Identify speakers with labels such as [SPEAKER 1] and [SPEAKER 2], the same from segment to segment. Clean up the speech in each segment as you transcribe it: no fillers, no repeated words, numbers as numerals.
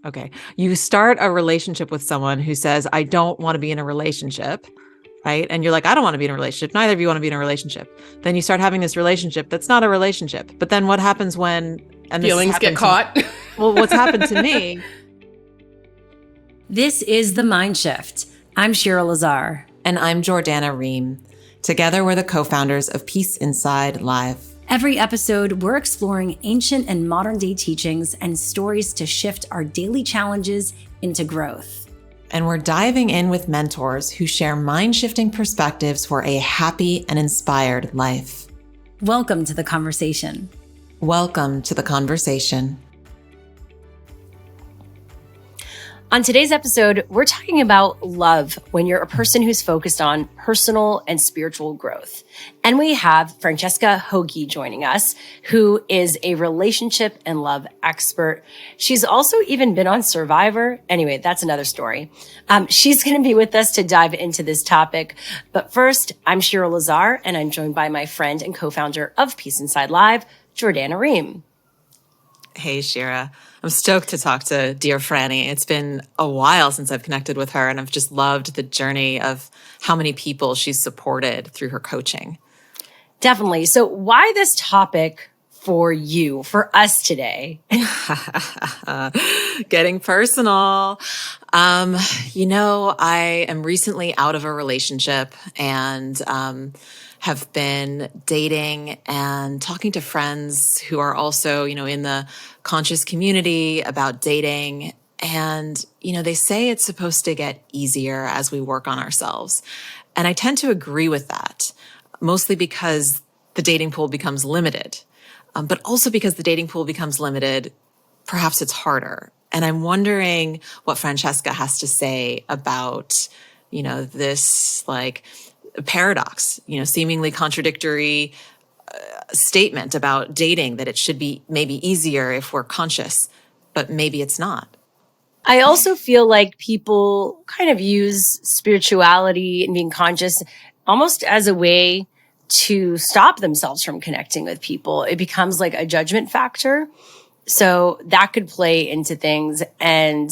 [SPEAKER 1] Okay. You start a relationship with someone who says, I don't want to be in a relationship, right? And you're like, I don't want to be in a relationship. Neither of you want to be in a relationship. Then you start having this relationship that's not a relationship. But then what happens when, and
[SPEAKER 2] feelings get caught?
[SPEAKER 1] Well, what's happened to me.
[SPEAKER 3] This is the Mindshift. I'm Shira Lazar.
[SPEAKER 4] And I'm Jordana Reim. Together, we're the co-founders of Peace Inside Live.
[SPEAKER 3] Every episode, we're exploring ancient and modern day teachings and stories to shift our daily challenges into growth.
[SPEAKER 4] And we're diving in with mentors who share mind-shifting perspectives for a happy and inspired life.
[SPEAKER 3] Welcome to the conversation.
[SPEAKER 4] Welcome to the conversation.
[SPEAKER 3] On today's episode, we're talking about love when you're a person who's focused on personal and spiritual growth. And we have Francesca Hogi joining us, who is a relationship and love expert. She's also even been on Survivor. Anyway, that's another story. She's going to be with us to dive into this topic. But first, I'm Shira Lazar, and I'm joined by my friend and co-founder of Peace Inside Live, Jordana Reim.
[SPEAKER 4] Hey, Shira. I'm stoked to talk to dear Franny. It's been a while since I've connected with her, and I've just loved the journey of how many people she's supported through her coaching.
[SPEAKER 3] Definitely. So why this topic for you, for us today?
[SPEAKER 4] Getting personal. I am recently out of a relationship and have been dating and talking to friends who are also, in the conscious community about dating. And, they say it's supposed to get easier as we work on ourselves. And I tend to agree with that, mostly because the dating pool becomes limited. But also because the dating pool becomes limited, perhaps it's harder. And I'm wondering what Francesca has to say about, this paradox, seemingly contradictory statement about dating, that it should be maybe easier if we're conscious, but maybe it's not.
[SPEAKER 3] I also feel like people kind of use spirituality and being conscious almost as a way to stop themselves from connecting with people. It becomes like a judgment factor. So that could play into things. And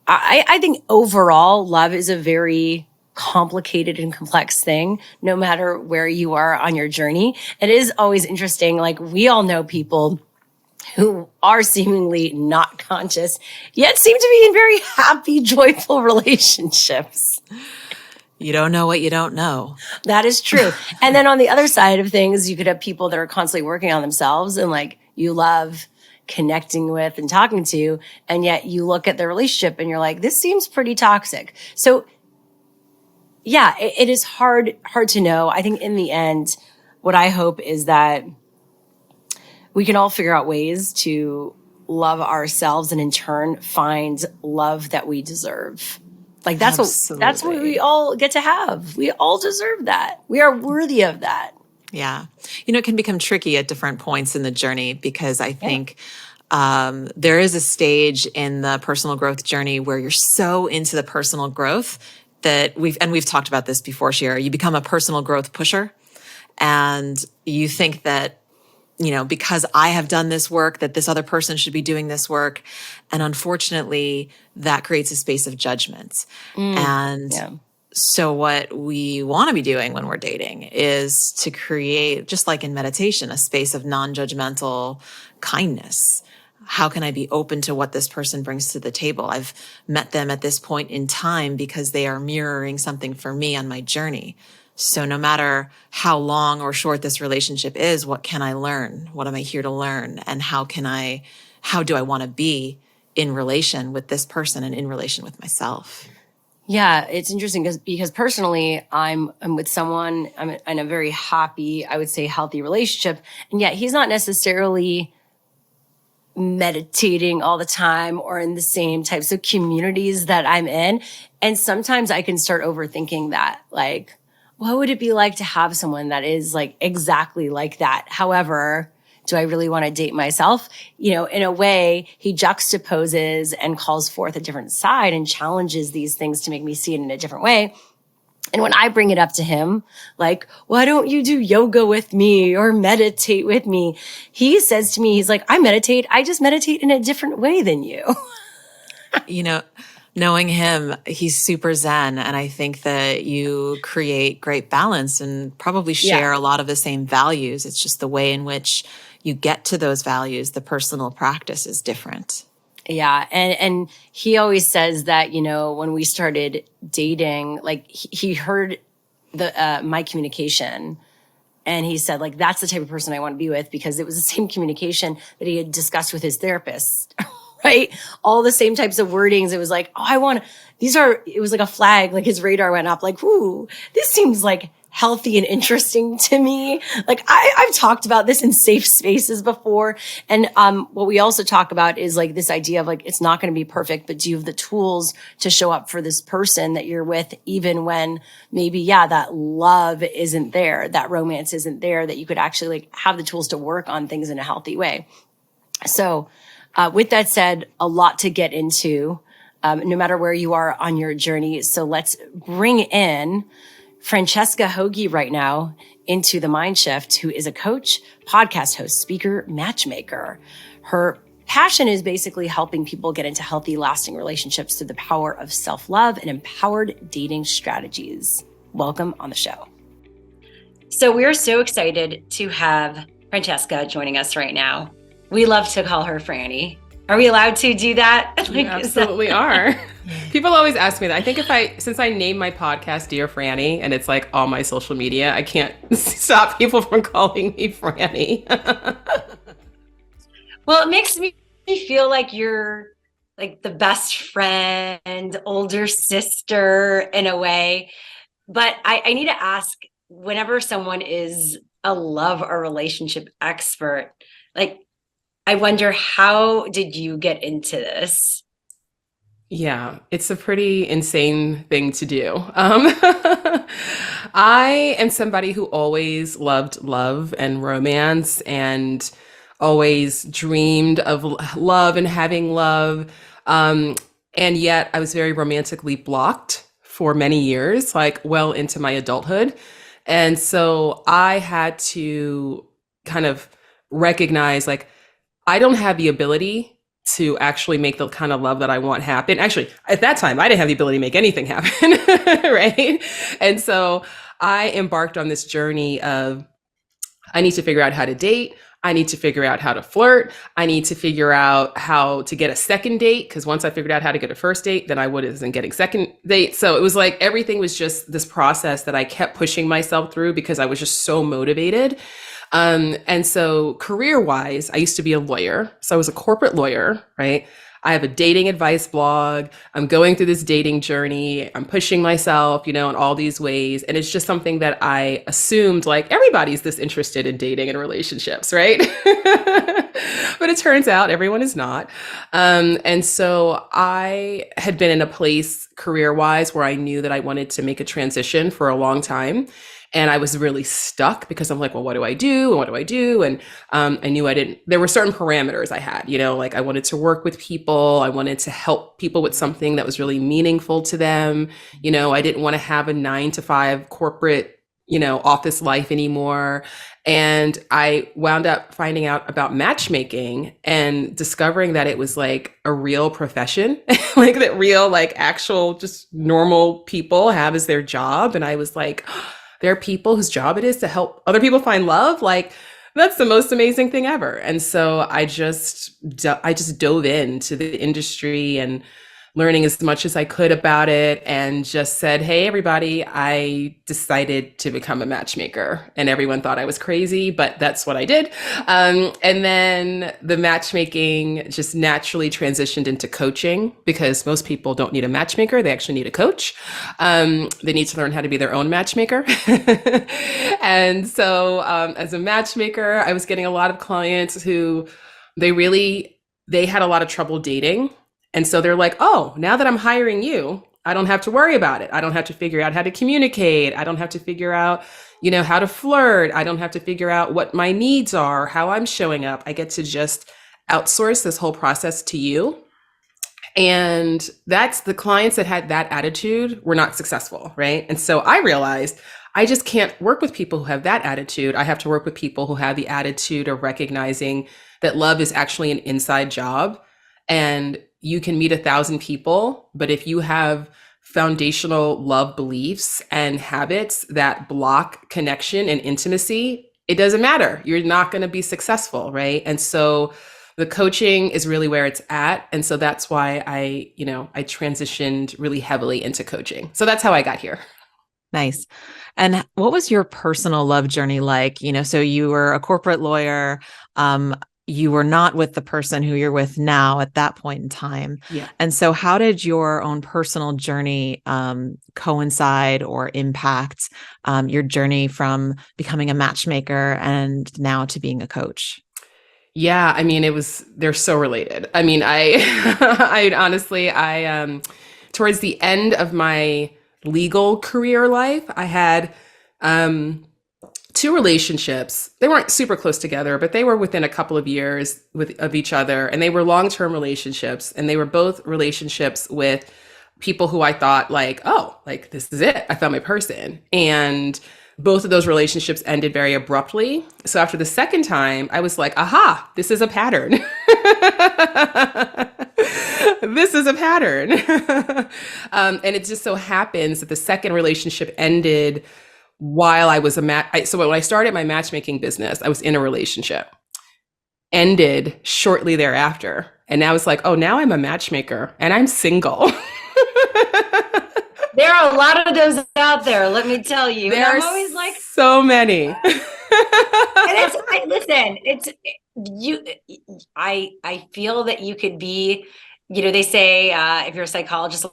[SPEAKER 3] I think overall, love is a very complicated and complex thing, no matter where you are on your journey. It is always interesting. Like, we all know people who are seemingly not conscious, yet seem to be in very happy, joyful relationships.
[SPEAKER 4] You don't know what you don't know.
[SPEAKER 3] That is true. And then on the other side of things, you could have people that are constantly working on themselves and you love connecting with and talking to, and yet you look at their relationship and you're like, this seems pretty toxic. So yeah, it is hard to know. I think in the end, what I hope is that we can all figure out ways to love ourselves and in turn find love that we deserve. That's what we all get to have. We all deserve that. We are worthy of that.
[SPEAKER 4] Yeah. It can become tricky at different points in the journey because I think there is a stage in the personal growth journey where you're so into the personal growth that we've talked about this before, Shira, you become a personal growth pusher and you think that, because I have done this work, that this other person should be doing this work. And unfortunately, that creates a space of judgment. So what we want to be doing when we're dating is to create, just like in meditation, a space of non-judgmental kindness. How can I be open to what this person brings to the table? I've met them at this point in time because they are mirroring something for me on my journey. So no matter how long or short this relationship is, what can I learn? What am I here to learn? And how do I want to be in relation with this person and in relation with myself?
[SPEAKER 3] Yeah, it's interesting because personally, I'm with someone, I'm in a very happy, I would say healthy relationship. And yet he's not necessarily meditating all the time or in the same types of communities that I'm in. And sometimes I can start overthinking that, what would it be like to have someone that is exactly like that? However, do I really want to date myself? In a way, he juxtaposes and calls forth a different side and challenges these things to make me see it in a different way. And when I bring it up to him, why don't you do yoga with me or meditate with me? He says to me, he's like, I meditate. I just meditate in a different way than you.
[SPEAKER 4] You know, knowing him, he's super zen. And I think that you create great balance and probably share a lot of the same values. It's just the way in which you get to those values, the personal practice is different.
[SPEAKER 3] Yeah. And he always says that, you know, when we started dating, like he heard the my communication. And he said, like, that's the type of person I want to be with, because it was the same communication that he had discussed with his therapist, right? All the same types of wordings. It was like, oh, it was like a flag, like his radar went up, like, ooh, this seems like healthy and interesting to me. Like I've talked about this in safe spaces before. And what we also talk about is like this idea of like, it's not going to be perfect, but do you have the tools to show up for this person that you're with, even when maybe, that love isn't there, that romance isn't there, that you could actually like have the tools to work on things in a healthy way. So with that said, a lot to get into, no matter where you are on your journey. So let's bring in Francesca Hogi right now into the Mindshift, who is a coach, podcast host, speaker, matchmaker. Her passion is basically helping people get into healthy, lasting relationships through the power of self-love and empowered dating strategies. Welcome on the show. So we're so excited to have Francesca joining us right now. We love to call her Franny. Are we allowed to do that?
[SPEAKER 2] We absolutely are. People always ask me that. I think since I named my podcast Dear Franny, and it's like all my social media, I can't stop people from calling me Franny.
[SPEAKER 3] Well, it makes me feel like you're like the best friend, older sister in a way. But I need to ask, whenever someone is a love or relationship expert, like, I wonder, how did you get into this?
[SPEAKER 2] Yeah, it's a pretty insane thing to do. I am somebody who always loved love and romance and always dreamed of love and having love. And yet I was very romantically blocked for many years, like well into my adulthood. And so I had to kind of recognize, like, I don't have the ability to actually make the kind of love that I want happen. Actually, at that time, I didn't have the ability to make anything happen, right? And so I embarked on this journey of, I need to figure out how to date. I need to figure out how to flirt. I need to figure out how to get a second date, because once I figured out how to get a first date, then I wasn't getting second date. So it was like everything was just this process that I kept pushing myself through because I was just so motivated. And so career-wise, I used to be a lawyer. So I was a corporate lawyer, right? I have a dating advice blog. I'm going through this dating journey. I'm pushing myself, in all these ways. And it's just something that I assumed, like, everybody's this interested in dating and relationships, right? But it turns out everyone is not. And so I had been in a place career-wise where I knew that I wanted to make a transition for a long time. And I was really stuck because I'm like, well, what do I do? And what do I do? And I knew there were certain parameters I had, like I wanted to work with people. I wanted to help people with something that was really meaningful to them. I didn't want to have a 9-to-5 corporate, office life anymore. And I wound up finding out about matchmaking and discovering that it was like a real profession, like that real, like actual, just normal people have as their job. And I was like, there are people whose job it is to help other people find love. Like, that's the most amazing thing ever. And so I just dove into the industry and learning as much as I could about it, and just said, hey, everybody, I decided to become a matchmaker. And everyone thought I was crazy, but that's what I did. And then the matchmaking just naturally transitioned into coaching, because most people don't need a matchmaker. They actually need a coach. They need to learn how to be their own matchmaker. And so as a matchmaker, I was getting a lot of clients who they had a lot of trouble dating. And so they're like, oh, now that I'm hiring you, I don't have to worry about it. I don't have to figure out how to communicate. I don't have to figure out, how to flirt. I don't have to figure out what my needs are, how I'm showing up. I get to just outsource this whole process to you. And that's the clients that had that attitude were not successful, right? And so I realized I just can't work with people who have that attitude. I have to work with people who have the attitude of recognizing that love is actually an inside job. And you can meet 1,000 people, but if you have foundational love beliefs and habits that block connection and intimacy, it doesn't matter. You're not going to be successful, right? And so the coaching is really where it's at. And so that's why I transitioned really heavily into coaching. So that's how I got here.
[SPEAKER 1] Nice. And what was your personal love journey like? So you were a corporate lawyer. You were not with the person who you're with now at that point in time.
[SPEAKER 2] Yeah.
[SPEAKER 1] And so how did your own personal journey coincide or impact your journey from becoming a matchmaker and now to being a coach?
[SPEAKER 2] Yeah, I mean, they're so related. I mean, I honestly, towards the end of my legal career life, I had two relationships. They weren't super close together, but they were within a couple of years of each other. And they were long-term relationships. And they were both relationships with people who I thought like, this is it. I found my person. And both of those relationships ended very abruptly. So after the second time, I was like, aha, this is a pattern. This is a pattern. And it just so happens that the second relationship ended while I was so when I started my matchmaking business, I was in a relationship, ended shortly thereafter. And now it's like, oh, now I'm a matchmaker and I'm single.
[SPEAKER 3] There are a lot of those out there, let me tell you.
[SPEAKER 2] There
[SPEAKER 3] I'm
[SPEAKER 2] are
[SPEAKER 3] always like,
[SPEAKER 2] so many.
[SPEAKER 3] I feel that you could be, they say if you're a psychologist, a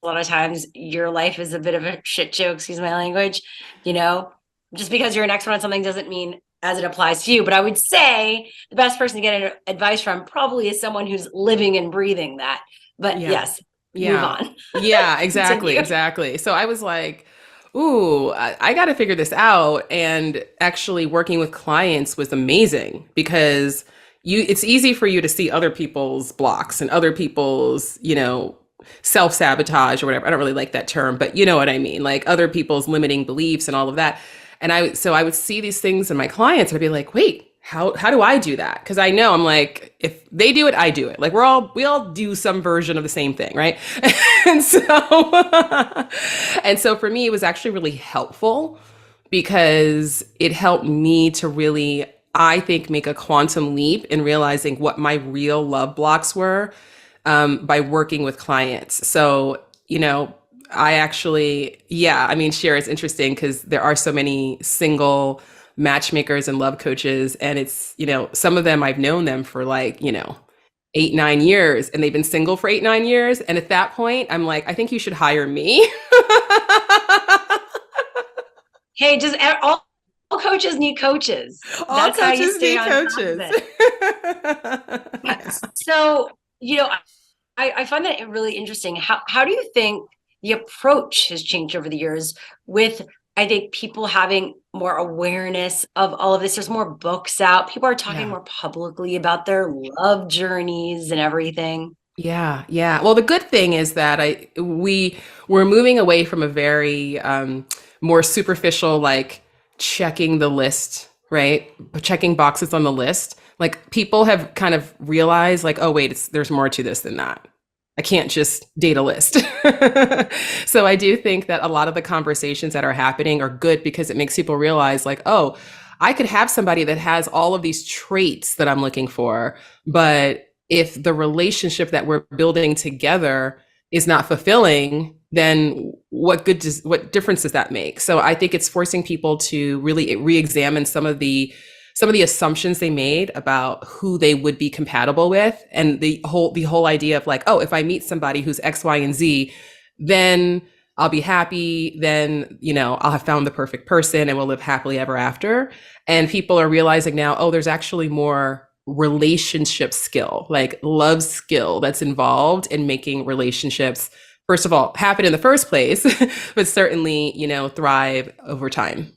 [SPEAKER 3] lot of times your life is a bit of a shit show, excuse my language. Just because you're an expert on something doesn't mean as it applies to you. But I would say the best person to get advice from probably is someone who's living and breathing that. But yes.
[SPEAKER 2] Yeah.
[SPEAKER 3] Move on.
[SPEAKER 2] Yeah, exactly. So I was like, ooh, I got to figure this out. And actually working with clients was amazing because it's easy for you to see other people's blocks and other people's, self-sabotage or whatever. I don't really like that term, but you know what I mean? Like other people's limiting beliefs and all of that. And I would see these things in my clients and I'd be like, wait, how do I do that? Because I know I'm like, if they do it, I do it. Like we all do some version of the same thing, right? and so for me, it was actually really helpful because it helped me to really, I think, make a quantum leap in realizing what my real love blocks were by working with clients. So, I actually, Shira, it's interesting because there are so many single matchmakers and love coaches. And it's, some of them, I've known them for 8-9 years and they've been single for 8-9 years. And at that point, I'm like, I think you should hire me.
[SPEAKER 3] Hey, just all coaches need coaches.
[SPEAKER 2] All
[SPEAKER 3] That's
[SPEAKER 2] coaches
[SPEAKER 3] how you stay
[SPEAKER 2] need
[SPEAKER 3] on
[SPEAKER 2] coaches.
[SPEAKER 3] So, I find that really interesting. How do you think the approach has changed over the years with, I think, people having more awareness of all of this? There's more books out. People are talking more publicly about their love journeys and everything.
[SPEAKER 2] Yeah. Well, the good thing is that we're moving away from a very more superficial, like checking the list, right? Checking boxes on the list. Like people have kind of realized like, oh, wait, there's more to this than that. I can't just date a list. So I do think that a lot of the conversations that are happening are good because it makes people realize like, oh, I could have somebody that has all of these traits that I'm looking for, but if the relationship that we're building together is not fulfilling, then what difference does that make? So I think it's forcing people to really re-examine some of the assumptions they made about who they would be compatible with. And the whole idea of like, oh, if I meet somebody who's X, Y, and Z, then I'll be happy. Then, I'll have found the perfect person and we'll live happily ever after. And people are realizing now, oh, there's actually more relationship skill, like love skill that's involved in making relationships, first of all, happen in the first place, but certainly, thrive over time.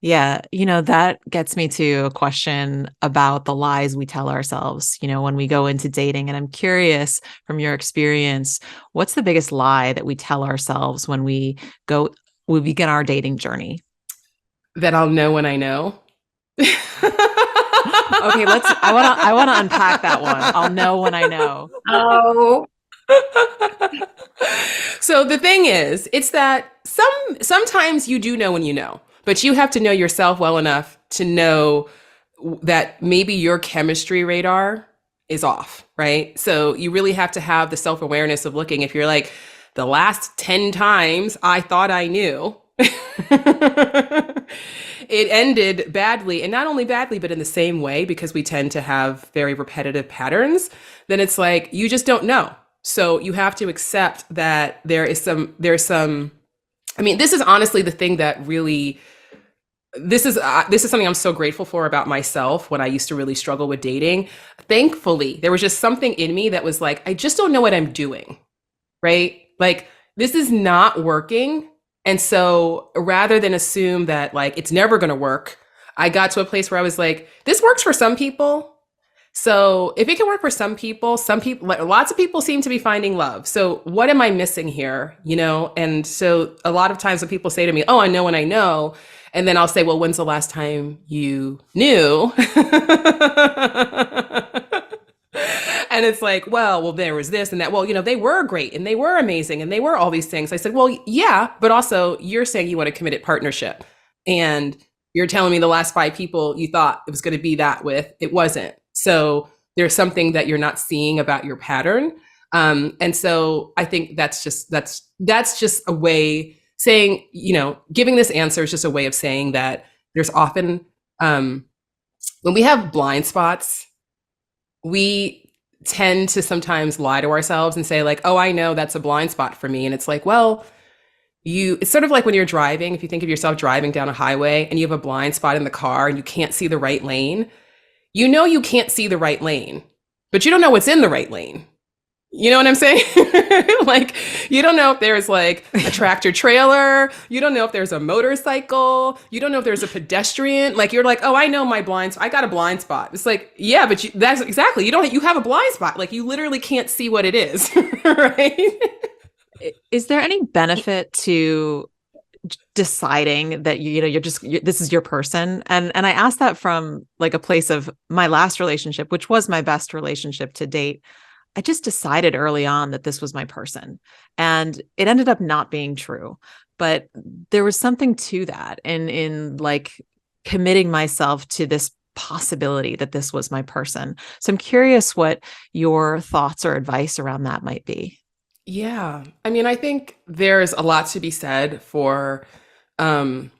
[SPEAKER 1] Yeah, that gets me to a question about the lies we tell ourselves, when we go into dating. And I'm curious from your experience, what's the biggest lie that we tell ourselves when we begin our dating journey?
[SPEAKER 2] That I'll know when I know.
[SPEAKER 1] Okay, I want to unpack that one. I'll know when I know.
[SPEAKER 3] Oh,
[SPEAKER 2] So the thing is, it's that sometimes you do know when you know, but you have to know yourself well enough to know that maybe your chemistry radar is off, right? So you really have to have the self-awareness of looking. If you're like, the last 10 times I thought I knew, it ended badly, and not only badly, but in the same way, because we tend to have very repetitive patterns, then it's like, you just don't know. So you have to accept that there's some, I mean, this is honestly the thing that really, this is something I'm so grateful for about myself when I used to really struggle with dating. Thankfully, there was just something in me that was like, I just don't know what I'm doing, right? Like, this is not working. And so rather than assume that like it's never going to work, I got to a place where I was like, this works for some people. So if it can work for some people, lots of people seem to be finding love. So what am I missing here? You know? And so a lot of times when people say to me, oh, I know when I know, and then I'll say, well, when's the last time you knew? And it's like, well, there was this and that. Well, you know, they were great and they were amazing and they were all these things. I said, well, yeah, but also you're saying you want a committed partnership. And you're telling me the last 5 people you thought it was going to be that with, it wasn't. So there's something that you're not seeing about your pattern. And so I think that's just a way saying, you know, giving this answer is just a way of saying that there's often, when we have blind spots, we tend to sometimes lie to ourselves and say like, oh, I know that's a blind spot for me. And it's like, well, it's sort of like when you're driving, if you think of yourself driving down a highway and you have a blind spot in the car and you can't see the right lane, you know, you can't see the right lane, but you don't know what's in the right lane. You know what I'm saying? Like, you don't know if there's like a tractor trailer. You don't know if there's a motorcycle. You don't know if there's a pedestrian. Like, you're like, oh, I know I got a blind spot. It's like, yeah, but that's exactly, you have a blind spot. Like, you literally can't see what it is, right?
[SPEAKER 1] Is there any benefit to deciding that this is your person? And I asked that from like a place of my last relationship, which was my best relationship to date. I just decided early on that this was my person, and it ended up not being true. But there was something to that, in like committing myself to this possibility that this was my person. So I'm curious what your thoughts or advice around that might be.
[SPEAKER 2] Yeah. I mean, I think there's a lot to be said for not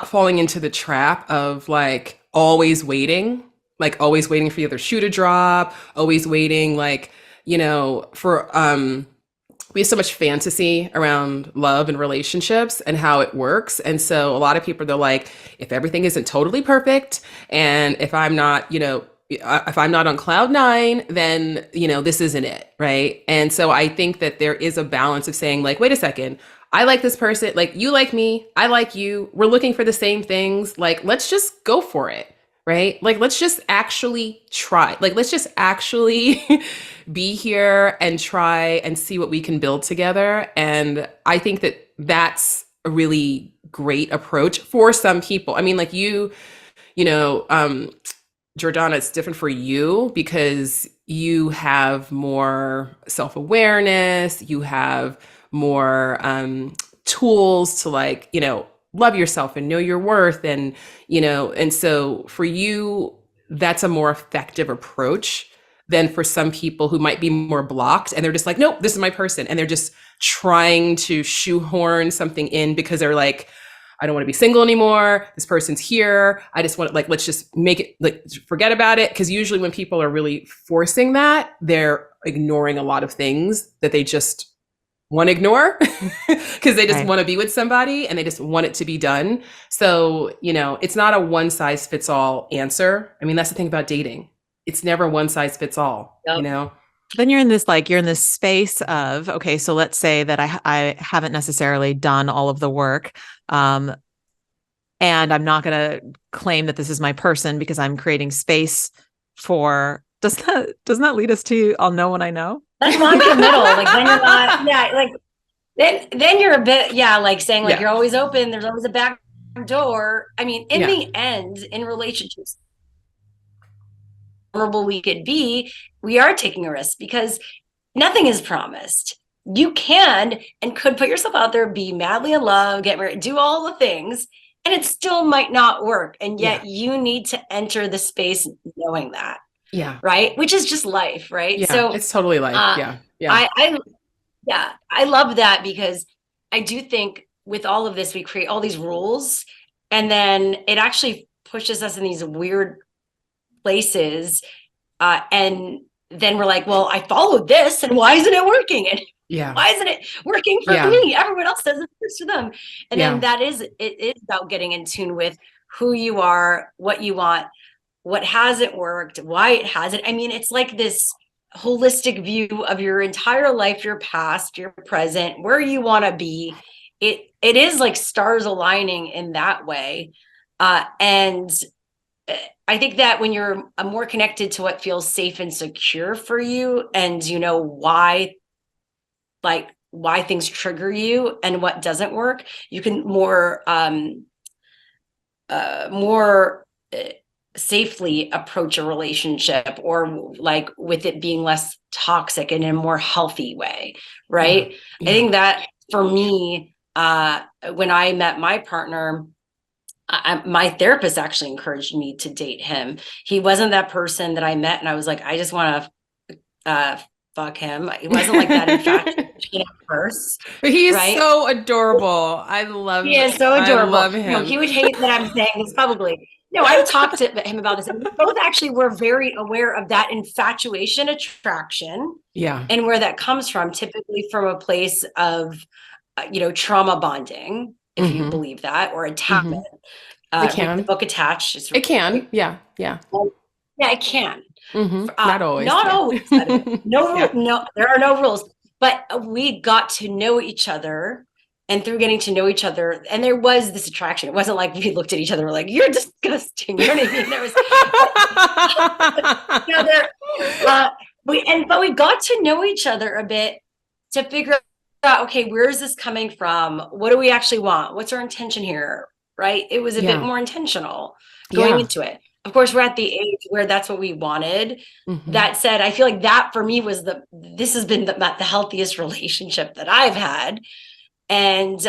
[SPEAKER 2] falling into the trap of like always waiting for the other shoe to drop, always waiting, like, you know, for we have so much fantasy around love and relationships and how it works. And so a lot of people, they're like, if everything isn't totally perfect, and if I'm not, you know, if I'm not on cloud 9, then, you know, this isn't it, right? And so I think that there is a balance of saying like, wait a second, I like this person, like you like me, I like you, we're looking for the same things, like, let's just go for it. Right? Like, let's just actually try. Like, let's just actually be here and try and see what we can build together. And I think that that's a really great approach for some people. I mean, like you know, Jordana, it's different for you because you have more self-awareness, you have more tools to, like, you know, love yourself and know your worth. And, you know, and so for you, that's a more effective approach than for some people who might be more blocked and they're just like, nope, this is my person. And they're just trying to shoehorn something in because they're like, I don't want to be single anymore. This person's here. I just want, like, let's just make it, like, forget about it. Because usually when people are really forcing that, they're ignoring a lot of things that they just want to ignore because they just want to be with somebody and they just want it to be done. So, you know, it's not a one size fits all answer. I mean, that's the thing about dating. It's never one size fits all, you know?
[SPEAKER 1] Then you're in this space of, okay, so let's say that I haven't necessarily done all of the work. And I'm not going to claim that this is my person because I'm creating space for, doesn't that lead us to, I'll know when I know?
[SPEAKER 3] That's not in the middle. Like, then you're not, yeah, like, then you're a bit, yeah, like saying like, you're always open. There's always a back door. I mean, in the end, in relationships, vulnerable we could be, we are taking a risk because nothing is promised. You can and could put yourself out there, be madly in love, get married, do all the things, and it still might not work. And yet you need to enter the space knowing that.
[SPEAKER 2] Yeah.
[SPEAKER 3] Right. Which is just life. Right.
[SPEAKER 2] Yeah,
[SPEAKER 3] So
[SPEAKER 2] it's totally life.
[SPEAKER 3] I love that, because I do think with all of this, we create all these rules, and then it actually pushes us in these weird places. And then we're like, well, I followed this, and why isn't it working? And why isn't it working for me? Everyone else does it for them. And then it is about getting in tune with who you are, what you want, what hasn't worked, why it hasn't. I mean, it's like this holistic view of your entire life, your past, your present, where you want to be. It is like stars aligning in that way. And I think that when you're more connected to what feels safe and secure for you, and you know why things trigger you and what doesn't work, you can more safely approach a relationship, or like with it being less toxic and in a more healthy way. Right. I think that for me, when I met my partner, my therapist actually encouraged me to date him. He wasn't that person that I met and I was like, I just want to fuck him. It wasn't like that infatuation at first.
[SPEAKER 2] But he is so adorable. I love him.
[SPEAKER 3] He is so adorable.
[SPEAKER 2] I love him.
[SPEAKER 3] No, he would hate that I'm saying this publicly. No, I've talked to him about this. And we both actually were very aware of that infatuation attraction.
[SPEAKER 2] Yeah.
[SPEAKER 3] And where that comes from, typically from a place of, trauma bonding, if you believe that, or attachment.
[SPEAKER 2] It can.
[SPEAKER 3] The book Attached.
[SPEAKER 2] It can. Yeah.
[SPEAKER 3] Yeah, it can.
[SPEAKER 2] Not always.
[SPEAKER 3] Not always. No, there are no rules. But we got to know each other. And through getting to know each other, and there was this attraction. It wasn't like we looked at each other and were like, you're disgusting. You know what I mean? There was, but we got to know each other a bit to figure out, okay, where is this coming from? What do we actually want? What's our intention here? Right. It was a bit more intentional going into it. Of course, we're at the age where that's what we wanted. That said, I feel like that for me was this has been the healthiest relationship that I've had. And,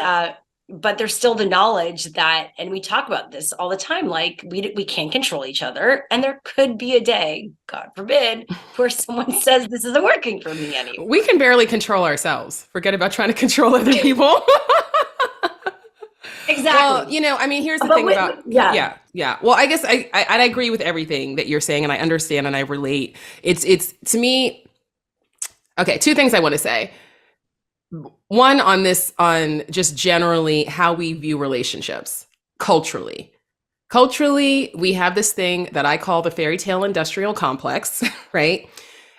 [SPEAKER 3] but there's still the knowledge that, and we talk about this all the time, like we can't control each other. And there could be a day, God forbid, where someone says, this isn't working for me anymore.
[SPEAKER 2] We can barely control ourselves. Forget about trying to control other people.
[SPEAKER 3] Exactly.
[SPEAKER 2] Well, I mean, here's the thing about, Well, I guess I agree with everything that you're saying, and I understand and I relate. It's to me, okay, two things I want to say. One on just generally how we view relationships culturally. Culturally, we have this thing that I call the fairy tale industrial complex, right?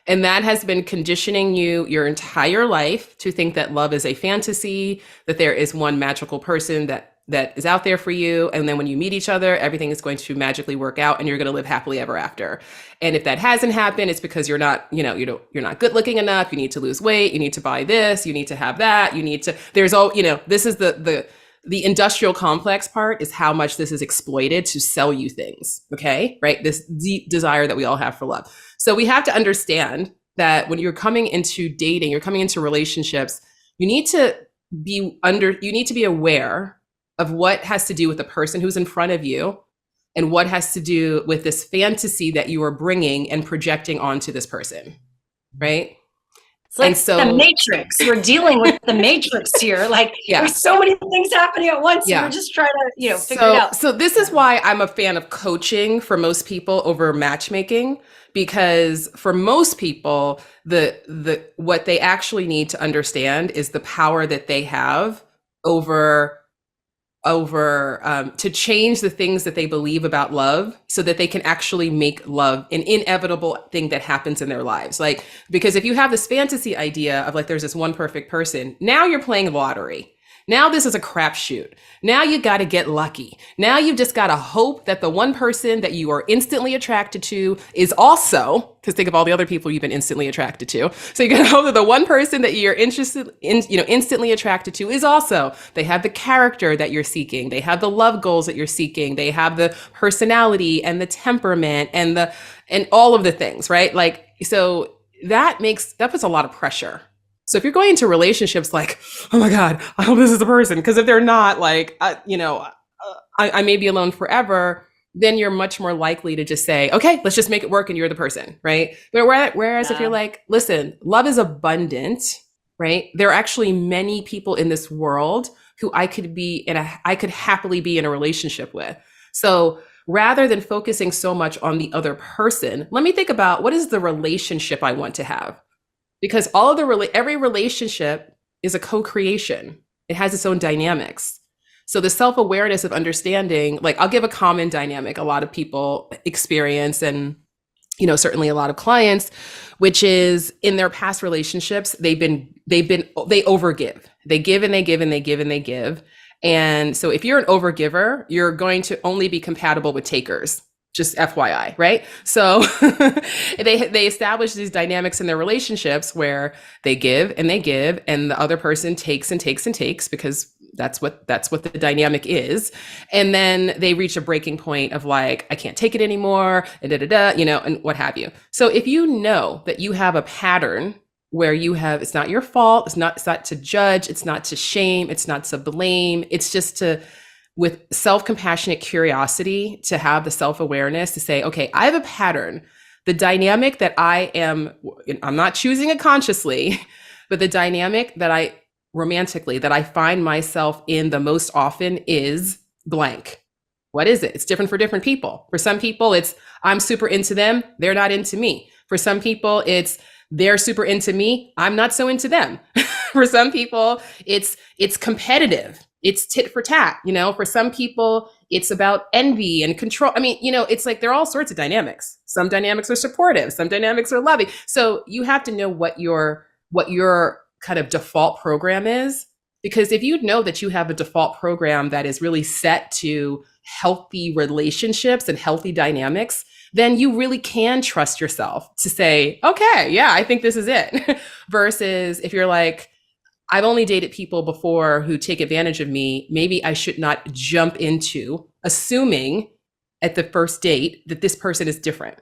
[SPEAKER 2] And that has been conditioning you your entire life to think that love is a fantasy, that there is one magical person that is out there for you. And then when you meet each other, everything is going to magically work out and you're going to live happily ever after. And if that hasn't happened, it's because you're not, you're not good looking enough. You need to lose weight. You need to buy this. You need to have that. You need to, this is the industrial complex part is how much this is exploited to sell you things. Okay. Right. This deep desire that we all have for love. So we have to understand that when you're coming into dating, you're coming into relationships, you need to be aware of what has to do with the person who's in front of you and what has to do with this fantasy that you are bringing and projecting onto this person, right?
[SPEAKER 3] It's like the Matrix. We're dealing with the Matrix here. Like there's so many things happening at once. Yeah. We're just trying to, figure it out.
[SPEAKER 2] So this is why I'm a fan of coaching for most people over matchmaking, because for most people, the what they actually need to understand is the power that they have over to change the things that they believe about love so that they can actually make love an inevitable thing that happens in their lives. Because if you have this fantasy idea of there's this one perfect person, now you're playing lottery. Now this is a crapshoot. Now you got to get lucky. Now you've just got to hope that the one person that you are instantly attracted to is also, because think of all the other people you've been instantly attracted to. So you got to hope that the one person that you're interested in, instantly attracted to is also, they have the character that you're seeking. They have the love goals that you're seeking. They have the personality and the temperament and all of the things, right? Like, so that puts a lot of pressure. So if you're going into relationships like, oh my God, I hope this is the person, because if they're not, like, I may be alone forever, then you're much more likely to just say, okay, let's just make it work and you're the person, right? But whereas if you're like, listen, love is abundant, right? There are actually many people in this world who I could happily be in a relationship with. So rather than focusing so much on the other person, let me think about what is the relationship I want to have. Because every relationship is a co-creation. It has its own dynamics. So the self-awareness of understanding, like I'll give a common dynamic a lot of people experience, and certainly a lot of clients, which is in their past relationships, they overgive. They give and they give and they give and they give. And so if you're an overgiver, you're going to only be compatible with takers. Just FYI, right? So they establish these dynamics in their relationships where they give and the other person takes and takes and takes, because that's what the dynamic is. And then they reach a breaking point of like, I can't take it anymore, and and what have you. So if you know that you have a pattern where it's not your fault, it's not to judge, it's not to shame, it's not to blame, it's just with self-compassionate curiosity, to have the self-awareness to say, okay, I have a pattern. The dynamic that I'm not choosing it consciously, but the dynamic that romantically I find myself in the most often is blank. What is it? It's different for different people. For some people, it's I'm super into them, they're not into me. For some people, it's they're super into me, I'm not so into them. For some people, it's competitive. It's tit for tat, for some people, it's about envy and control. I mean, it's like there are all sorts of dynamics. Some dynamics are supportive, some dynamics are loving. So you have to know what your kind of default program is, because if you know that you have a default program that is really set to healthy relationships and healthy dynamics, then you really can trust yourself to say, okay, yeah, I think this is it. Versus if you're like, I've only dated people before who take advantage of me, maybe I should not jump into assuming at the first date that this person is different,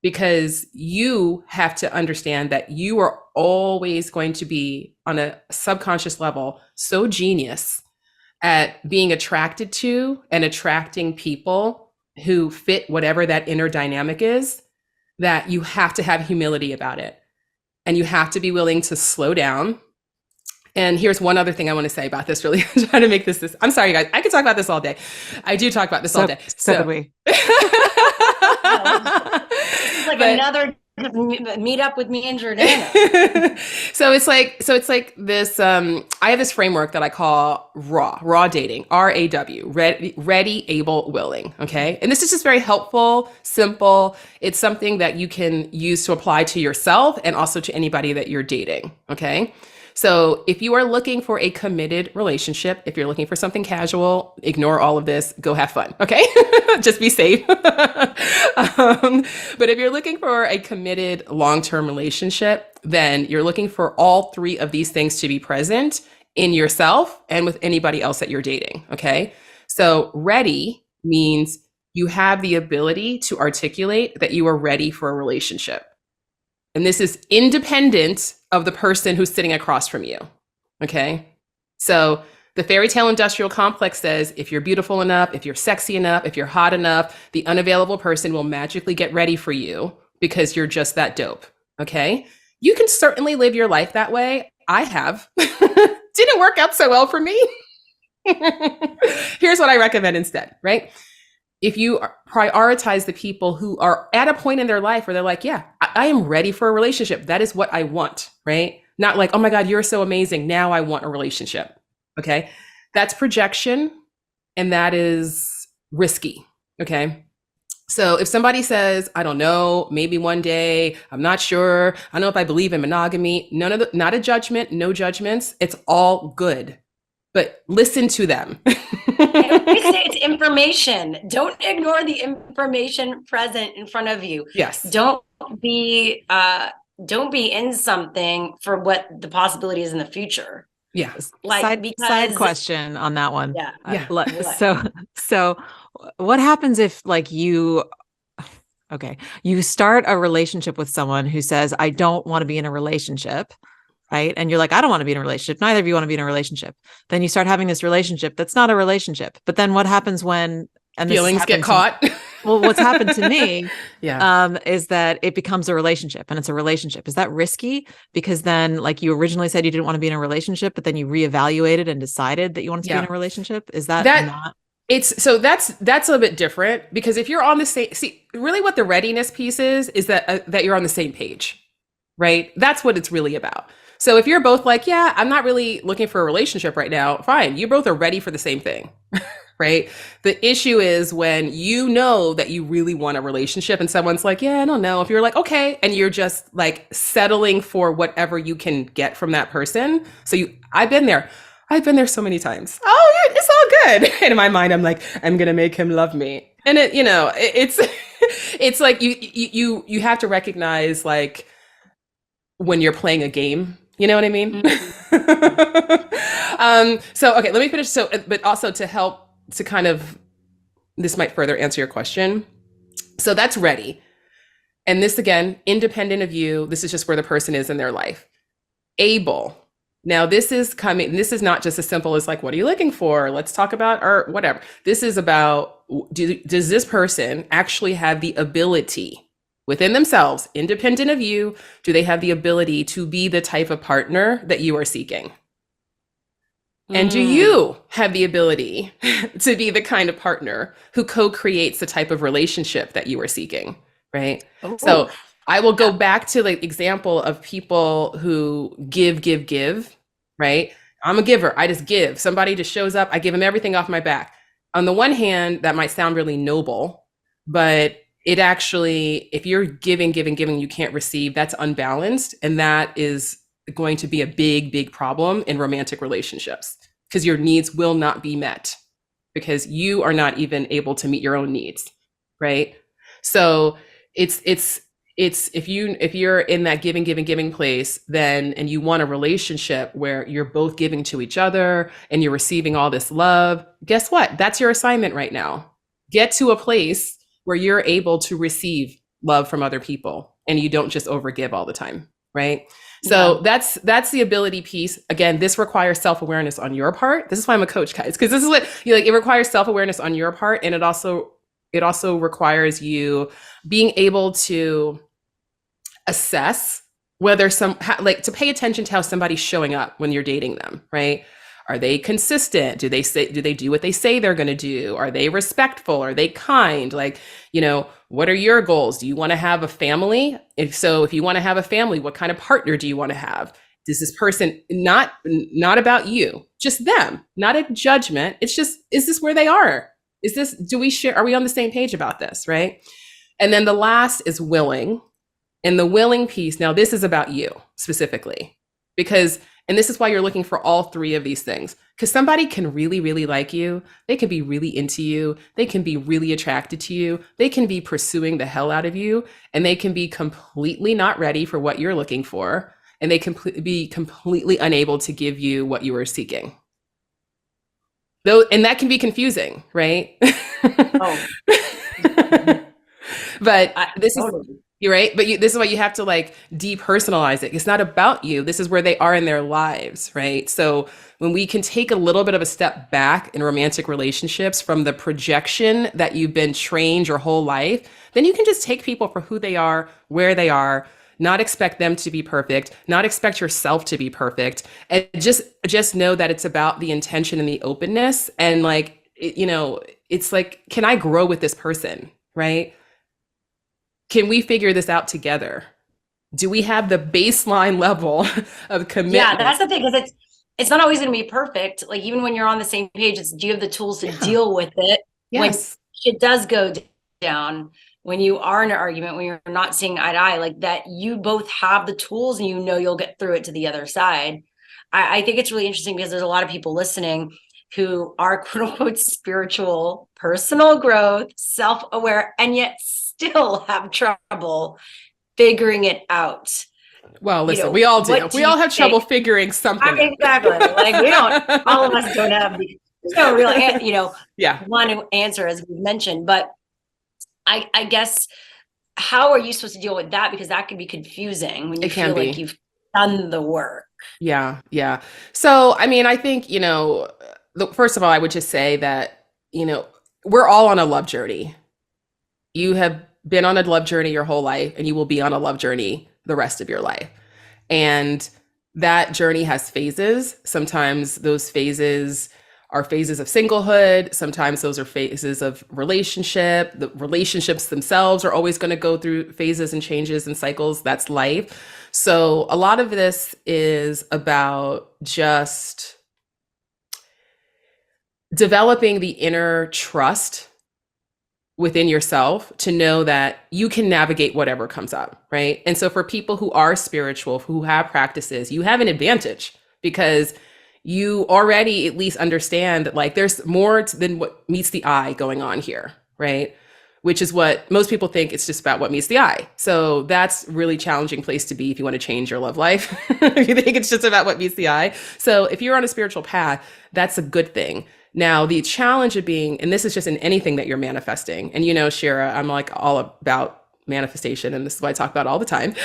[SPEAKER 2] because you have to understand that you are always going to be on a subconscious level so genius at being attracted to and attracting people who fit whatever that inner dynamic is, that you have to have humility about it. And you have to be willing to slow down. And here's one other thing I want to say about this, really. I'm trying to make this. I'm sorry, guys. I could talk about this all day. I do talk about this all day.
[SPEAKER 1] So do we.
[SPEAKER 3] It's like another meet up with me and Jordana.
[SPEAKER 2] So it's like this. I have this framework that I call raw dating, RAW, ready, able, willing. Okay. And this is just very helpful, simple. It's something that you can use to apply to yourself and also to anybody that you're dating. Okay. So if you are looking for a committed relationship, if you're looking for something casual, ignore all of this, go have fun, okay? Just be safe. But if you're looking for a committed long-term relationship, then you're looking for all three of these things to be present in yourself and with anybody else that you're dating, okay? So ready means you have the ability to articulate that you are ready for a relationship. And this is independent of the person who's sitting across from you, okay? So the fairy tale industrial complex says, if you're beautiful enough, if you're sexy enough, if you're hot enough, the unavailable person will magically get ready for you because you're just that dope, okay? You can certainly live your life that way. I have. Didn't work out so well for me. Here's what I recommend instead, right? If you prioritize the people who are at a point in their life where they're like, yeah, I am ready for a relationship. That is what I want, right? Not like, oh my God, you're so amazing. Now I want a relationship. Okay. That's projection. And that is risky. Okay. So if somebody says, I don't know, maybe one day, I'm not sure. I don't know if I believe in monogamy. Not a judgment, no judgments. It's all good. but listen to them.
[SPEAKER 3] And we say it's information. Don't ignore the information present in front of you.
[SPEAKER 2] Yes.
[SPEAKER 3] Don't be in something for what the possibility is in the future.
[SPEAKER 2] Yeah.
[SPEAKER 3] Like
[SPEAKER 1] side question on that one.
[SPEAKER 3] Yeah.
[SPEAKER 1] So what happens if like you start a relationship with someone who says, I don't want to be in a relationship, right? And you're like, I don't want to be in a relationship. Neither of you want to be in a relationship. Then you start having this relationship that's not a relationship. But then what happens when
[SPEAKER 2] feelings get caught?
[SPEAKER 1] Well, what's happened to me
[SPEAKER 2] yeah.
[SPEAKER 1] Is that it becomes a relationship, and it's a relationship. Is that risky? Because then like you originally said you didn't want to be in a relationship, but then you reevaluated and decided that you wanted to be in a relationship. Is that not?
[SPEAKER 2] It's so that's a little bit different, because if you're on the same, really what the readiness piece is that you're on the same page, right? That's what it's really about. So if you're both like, yeah, I'm not really looking for a relationship right now, fine. You both are ready for the same thing, right? The issue is when you know that you really want a relationship and someone's like, yeah, I don't know. If you're like, okay, and you're just like settling for whatever you can get from that person. So I've been there so many times. Oh, yeah, it's all good. And in my mind, I'm like, I'm going to make him love me. And it's like you have to recognize like when you're playing a game, you know what I mean? Mm-hmm. So, okay, let me finish. So, but also to help to kind of, this might further answer your question. So that's ready. And this, again, independent of you, this is just where the person is in their life. Able. Now, this is not just as simple as like, what are you looking for? Let's talk about, or whatever. This is about, does this person actually have the ability within themselves, independent of you, do they have the ability to be the type of partner that you are seeking? And do you have the ability to be the kind of partner who co-creates the type of relationship that you are seeking, right? Oh. So I will go back to the example of people who give, right? I'm a giver. I just give. Somebody just shows up. I give them everything off my back. On the one hand, that might sound really noble, but it actually, if you're giving, you can't receive, that's unbalanced. And that is going to be a big problem in romantic relationships, because your needs will not be met because you are not even able to meet your own needs, right? So it's if you're in that giving place, then, and you want a relationship where you're both giving to each other and you're receiving all this love, guess what? That's your assignment right now. Get to a place where you're able to receive love from other people and you don't just overgive all the time, right? So that's the ability piece. Again, this requires self-awareness on your part. This is why I'm a coach, guys, because this is what it requires self-awareness on your part. And it also requires you being able to assess whether to pay attention to how somebody's showing up when you're dating them, right? Are they consistent? Do they do what they say they're going to do? Are they respectful? Are they kind? What are your goals? Do you want to have a family? If you want to have a family, what kind of partner do you want to have? Does this person not about you, just them, not a judgment. It's just, is this where they are? Are we on the same page about this? Right. And then the last is willing. And the willing piece. Now this is about you specifically, and this is why you're looking for all three of these things, because somebody can really, really like you. They can be really into you. They can be really attracted to you. They can be pursuing the hell out of you, and they can be completely not ready for what you're looking for. And they can be completely unable to give you what you are seeking. And that can be confusing, right? Oh. But you're right. But this is why you have to depersonalize it. It's not about you. This is where they are in their lives, right? So when we can take a little bit of a step back in romantic relationships from the projection that you've been trained your whole life, then you can just take people for who they are, where they are, not expect them to be perfect, not expect yourself to be perfect, and just know that it's about the intention and the openness. And it's like, can I grow with this person, right? Can we figure this out together? Do we have the baseline level of commitment?
[SPEAKER 3] Yeah, that's the thing, because it's not always going to be perfect. Like, even when you're on the same page, do you have the tools to deal with it? Yes. When it does go down, when you are in an argument, when you're not seeing eye to eye, like that, you both have the tools and you'll get through it to the other side. I think it's really interesting because there's a lot of people listening who are quote unquote spiritual, personal growth, self-aware, and yet still have trouble figuring it out.
[SPEAKER 2] Well, listen, we all do. We all have trouble figuring something out.
[SPEAKER 3] Exactly. Like we don't, all of us don't have, there's no real,
[SPEAKER 2] Yeah.
[SPEAKER 3] one answer, as we mentioned. But I guess, how are you supposed to deal with that? Because that can be confusing when you feel like you've done the work.
[SPEAKER 2] Yeah. Yeah. So, I mean, I think, first of all, I would just say that, we're all on a love journey. You have been on a love journey your whole life, and you will be on a love journey the rest of your life. And that journey has phases. Sometimes those phases are phases of singlehood. Sometimes those are phases of relationship. The relationships themselves are always going to go through phases and changes and cycles. That's life. So a lot of this is about just developing the inner trust within yourself to know that you can navigate whatever comes up, right? And so for people who are spiritual, who have practices, you have an advantage because you already at least understand that like there's more than what meets the eye going on here, right? Which is what most people think it's just about what meets the eye. So that's a really challenging place to be if you want to change your love life. If you think it's just about what meets the eye. So if you're on a spiritual path, that's a good thing. Now, the challenge of being, and this is just in anything that you're manifesting, and Shira, I'm like all about manifestation, and this is what I talk about all the time,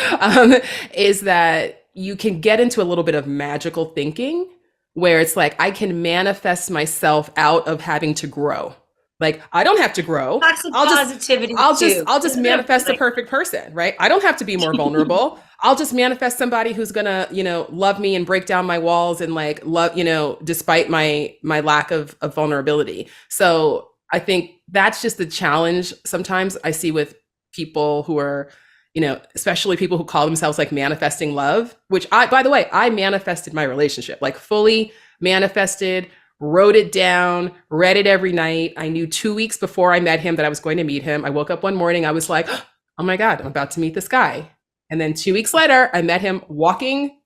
[SPEAKER 2] is that you can get into a little bit of magical thinking where it's like, I can manifest myself out of having to grow. Like, I don't have to grow. I'll just manifest a perfect person, right? I don't have to be more vulnerable. I'll just manifest somebody who's gonna, love me and break down my walls and like love, despite my lack of vulnerability. So I think that's just the challenge sometimes I see with people who are, especially people who call themselves like manifesting love, which by the way, I manifested my relationship, like fully manifested, wrote it down, read it every night. I knew 2 weeks before I met him that I was going to meet him. I woke up one morning, I was like, oh my God, I'm about to meet this guy. And then 2 weeks later, I met him walking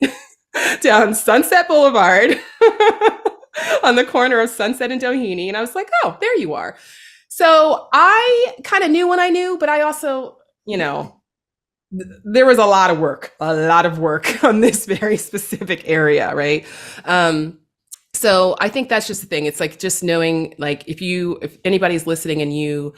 [SPEAKER 2] down Sunset Boulevard on the corner of Sunset and Doheny. And I was like, oh, there you are. So I kind of knew when I knew, but I also, there was a lot of work on this very specific area, right? So I think that's just the thing. It's like just knowing, like, if anybody's listening and you